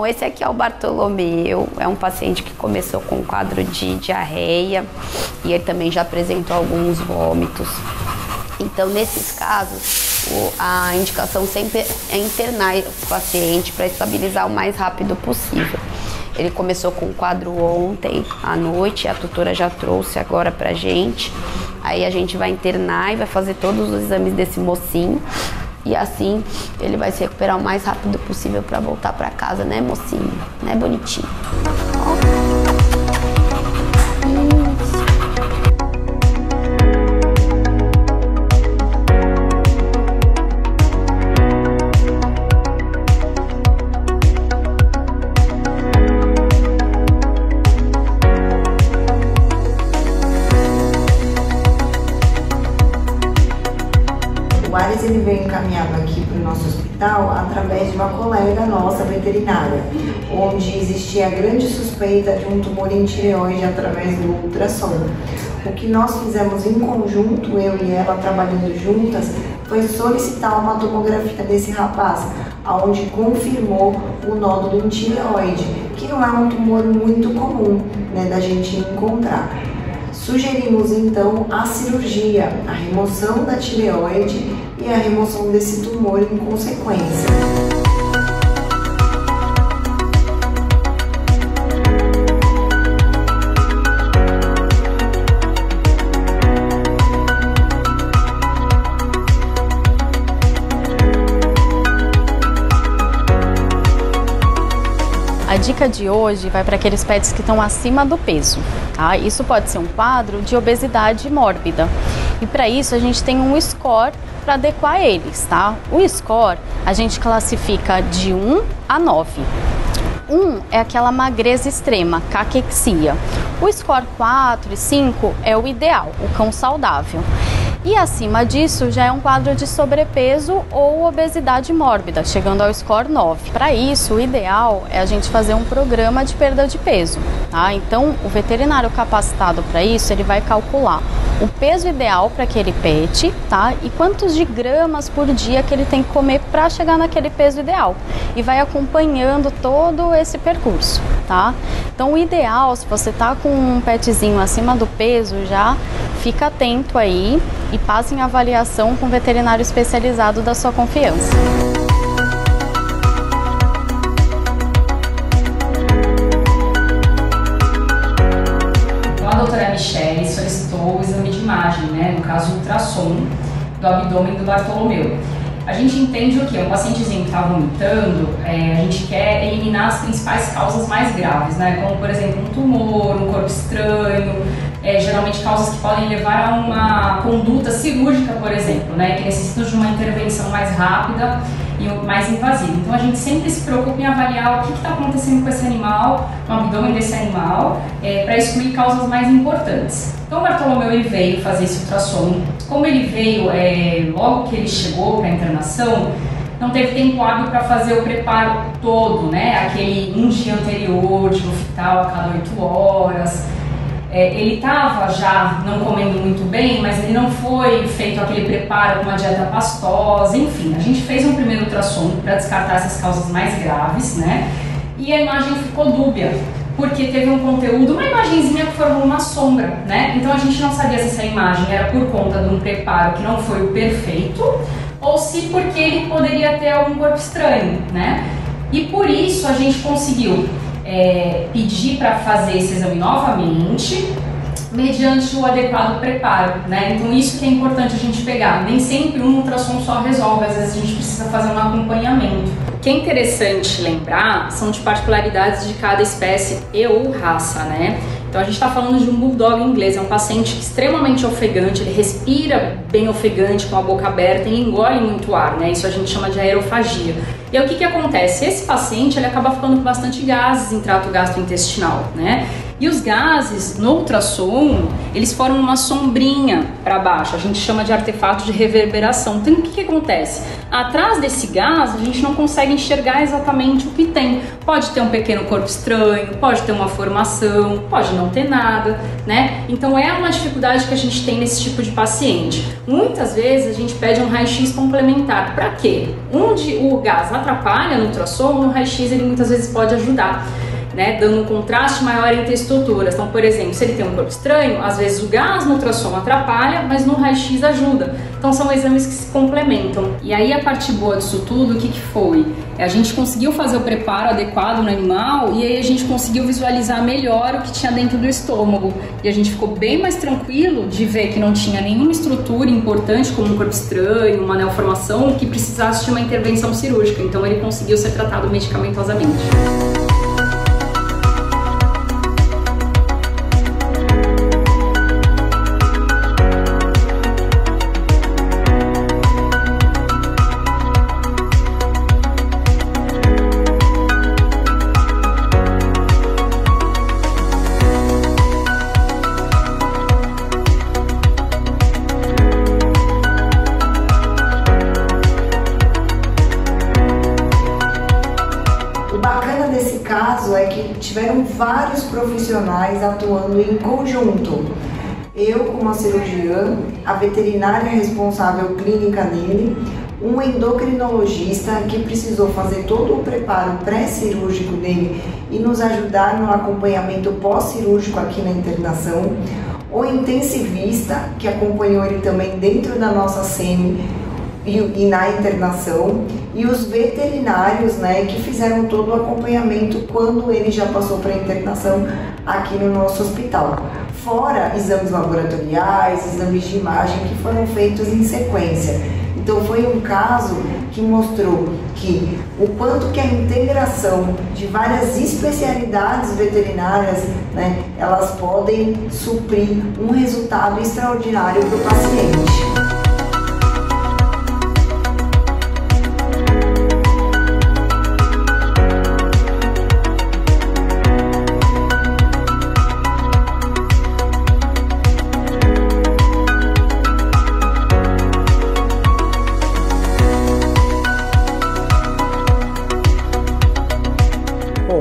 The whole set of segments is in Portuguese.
Bom, esse aqui é o Bartolomeu, é um paciente que começou com um quadro de diarreia e ele também já apresentou alguns vômitos. Então, nesses casos, a indicação sempre é internar o paciente para estabilizar o mais rápido possível. Ele começou com um quadro ontem à noite, a tutora já trouxe agora pra gente. Aí a gente vai internar e vai fazer todos os exames desse mocinho. E assim ele vai se recuperar o mais rápido possível para voltar para casa, né, mocinho? Né, bonitinho? O Ares ele veio encaminhado aqui para o nosso hospital através de uma colega nossa veterinária, onde existia grande suspeita de um tumor em tireoide através do ultrassom. O que nós fizemos em conjunto, eu e ela trabalhando juntas, foi solicitar uma tomografia desse rapaz, onde confirmou o nódulo em tireoide, que não é um tumor muito comum, né, da gente encontrar. Sugerimos então a cirurgia, a remoção da tireoide e a remoção desse tumor em consequência. A dica de hoje vai para aqueles pets que estão acima do peso, tá? Isso pode ser um quadro de obesidade mórbida. E para isso a gente tem um score para adequar eles, tá? O score a gente classifica de 1 a 9. 1 é aquela magreza extrema, caquexia. O score 4 e 5 é o ideal, o cão saudável. E acima disso já é um quadro de sobrepeso ou obesidade mórbida, chegando ao score 9. Para isso, o ideal é a gente fazer um programa de perda de peso, tá? Então, o veterinário capacitado para isso, ele vai calcular o peso ideal para aquele pet, tá? E quantos de gramas por dia que ele tem que comer para chegar naquele peso ideal. E vai acompanhando todo esse percurso, tá? Então, o ideal, se você tá com um petzinho acima do peso, já fica atento aí e passe em avaliação com um veterinário especializado da sua confiança. Então, a doutora Michele solicitou o exame de imagem, né, no caso o ultrassom do abdômen do Bartolomeu. A gente entende o que? Um pacientezinho que está vomitando, a gente quer eliminar as principais causas mais graves, né? Como, por exemplo, um tumor, um corpo estranho, geralmente causas que podem levar a uma conduta cirúrgica, por exemplo, né? Que necessitam de uma intervenção mais rápida e mais invasiva. Então a gente sempre se preocupa em avaliar o que está acontecendo com esse animal, no abdômen desse animal, para excluir causas mais importantes. Então o Bartolomeu ele veio fazer esse ultrassom. Como ele veio logo que ele chegou para a internação, não teve tempo hábil para fazer o preparo todo, né? Aquele um dia anterior de hospital a cada 8 horas. Ele estava já não comendo muito bem, mas ele não foi feito aquele preparo com uma dieta pastosa, enfim. A gente fez um primeiro ultrassom para descartar essas causas mais graves, né? E a imagem ficou dúbia, porque teve um conteúdo, uma imagenzinha que formou uma sombra, né? Então a gente não sabia se essa imagem era por conta de um preparo que não foi o perfeito, ou se porque ele poderia ter algum corpo estranho, né? E por isso a gente conseguiu pedir para fazer esse exame novamente, mediante o adequado preparo, né? Então isso que é importante a gente pegar. Nem sempre um ultrassom só resolve, às vezes a gente precisa fazer um acompanhamento. O que é interessante lembrar são de particularidades de cada espécie e ou raça, né? Então a gente está falando de um bulldog inglês, é um paciente extremamente ofegante, ele respira bem ofegante com a boca aberta e engole muito ar, né? Isso a gente chama de aerofagia. E aí o que acontece? Esse paciente ele acaba ficando com bastante gases em trato gastrointestinal, né? E os gases, no ultrassom, eles formam uma sombrinha para baixo, a gente chama de artefato de reverberação. Então o que acontece? Atrás desse gás a gente não consegue enxergar exatamente o que tem. Pode ter um pequeno corpo estranho, pode ter uma formação, pode não ter nada, né? Então é uma dificuldade que a gente tem nesse tipo de paciente. Muitas vezes a gente pede um raio-x complementar. Para quê? Onde o gás atrapalha no ultrassom, no raio-x ele muitas vezes pode ajudar, né, dando um contraste maior entre estruturas. Então, por exemplo, se ele tem um corpo estranho, às vezes o gás no ultrassom atrapalha, mas no raio-x ajuda. Então são exames que se complementam. E aí a parte boa disso tudo, o que foi? A gente conseguiu fazer o preparo adequado no animal e aí a gente conseguiu visualizar melhor o que tinha dentro do estômago. E a gente ficou bem mais tranquilo de ver que não tinha nenhuma estrutura importante, como um corpo estranho, uma neoformação, que precisasse de uma intervenção cirúrgica. Então ele conseguiu ser tratado medicamentosamente. É que tiveram vários profissionais atuando em conjunto. Eu, como a cirurgiã, a veterinária responsável clínica dele, um endocrinologista que precisou fazer todo o preparo pré-cirúrgico dele e nos ajudar no acompanhamento pós-cirúrgico aqui na internação, o intensivista que acompanhou ele também dentro da nossa SEMI e na internação, e os veterinários, né, que fizeram todo o acompanhamento quando ele já passou para a internação aqui no nosso hospital. Fora exames laboratoriais, exames de imagem que foram feitos em sequência. Então foi um caso que mostrou que o quanto que a integração de várias especialidades veterinárias, né, elas podem suprir um resultado extraordinário para o paciente.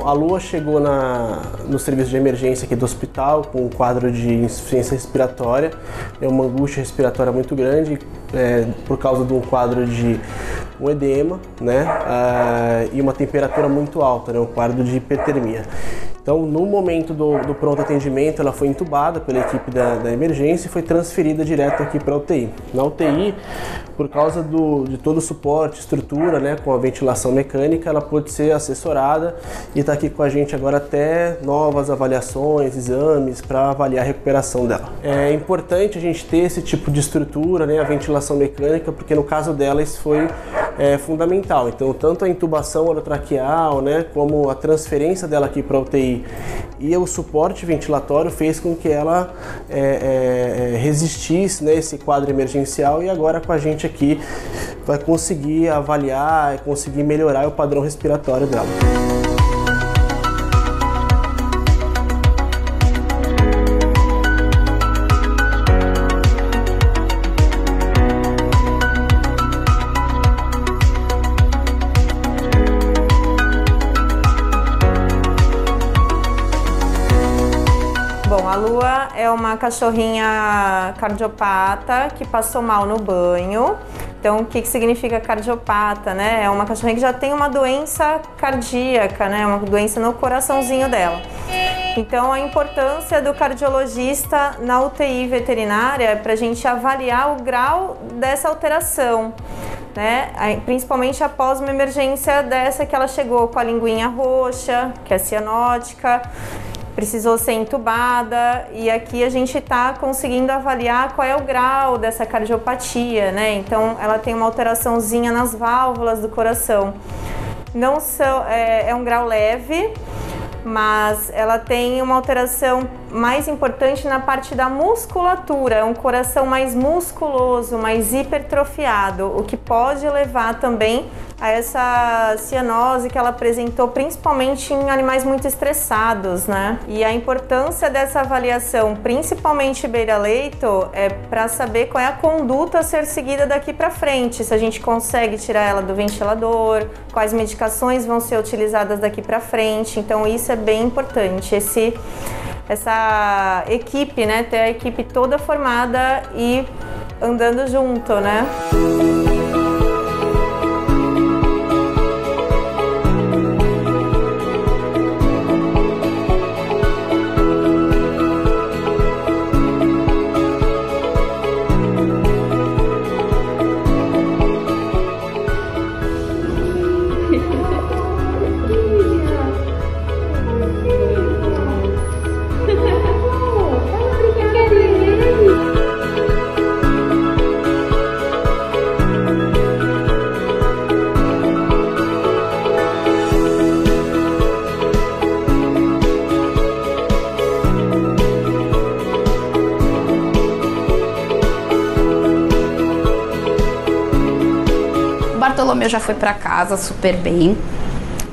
A Lua chegou no serviço de emergência aqui do hospital com um quadro de insuficiência respiratória, uma angústia respiratória muito grande por causa de um quadro de um edema, né, e uma temperatura muito alta, né, um quadro de hipertermia. Então, no momento do pronto atendimento, ela foi entubada pela equipe da emergência e foi transferida direto aqui para a UTI. Na UTI, por causa de todo o suporte, estrutura, né, com a ventilação mecânica, ela pôde ser assessorada e está aqui com a gente agora até novas avaliações, exames para avaliar a recuperação dela. É importante a gente ter esse tipo de estrutura, né, a ventilação mecânica, porque no caso dela isso foi fundamental. Então, tanto a intubação orotraqueal, né, como a transferência dela aqui para a UTI e o suporte ventilatório fez com que ela resistisse, né, esse quadro emergencial, e agora com a gente aqui vai conseguir avaliar e conseguir melhorar o padrão respiratório dela. Bom, a Lua é uma cachorrinha cardiopata que passou mal no banho. Então, o que significa cardiopata, né? É uma cachorrinha que já tem uma doença cardíaca, né? Uma doença no coraçãozinho dela. Então, a importância do cardiologista na UTI veterinária é para a gente avaliar o grau dessa alteração, né? Principalmente após uma emergência dessa que ela chegou com a linguinha roxa, que é cianótica, precisou ser entubada, e aqui a gente está conseguindo avaliar qual é o grau dessa cardiopatia, né? Então ela tem uma alteraçãozinha nas válvulas do coração. É um grau leve, mas ela tem uma alteração mais importante na parte da musculatura, é um coração mais musculoso, mais hipertrofiado, o que pode levar também a essa cianose que ela apresentou principalmente em animais muito estressados, né? E a importância dessa avaliação, principalmente beira-leito, é para saber qual é a conduta a ser seguida daqui para frente, se a gente consegue tirar ela do ventilador, quais medicações vão ser utilizadas daqui para frente, então isso é bem importante, essa equipe, né, ter a equipe toda formada e andando junto, né? Bartolomeu já foi para casa super bem,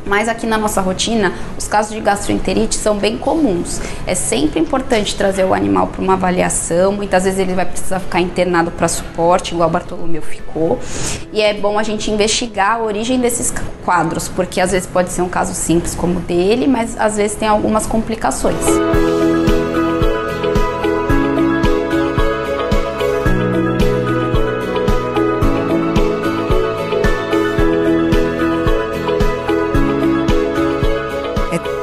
mas aqui na nossa rotina os casos de gastroenterite são bem comuns. É sempre importante trazer o animal para uma avaliação, muitas vezes ele vai precisar ficar internado para suporte, igual o Bartolomeu ficou, e é bom a gente investigar a origem desses quadros, porque às vezes pode ser um caso simples como o dele, mas às vezes tem algumas complicações.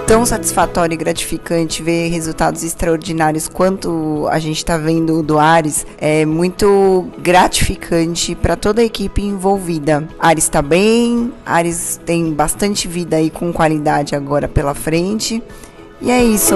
Tão satisfatório e gratificante ver resultados extraordinários quanto a gente está vendo do Ares. É muito gratificante para toda a equipe envolvida. Ares está bem, Ares tem bastante vida aí com qualidade agora pela frente. E é isso.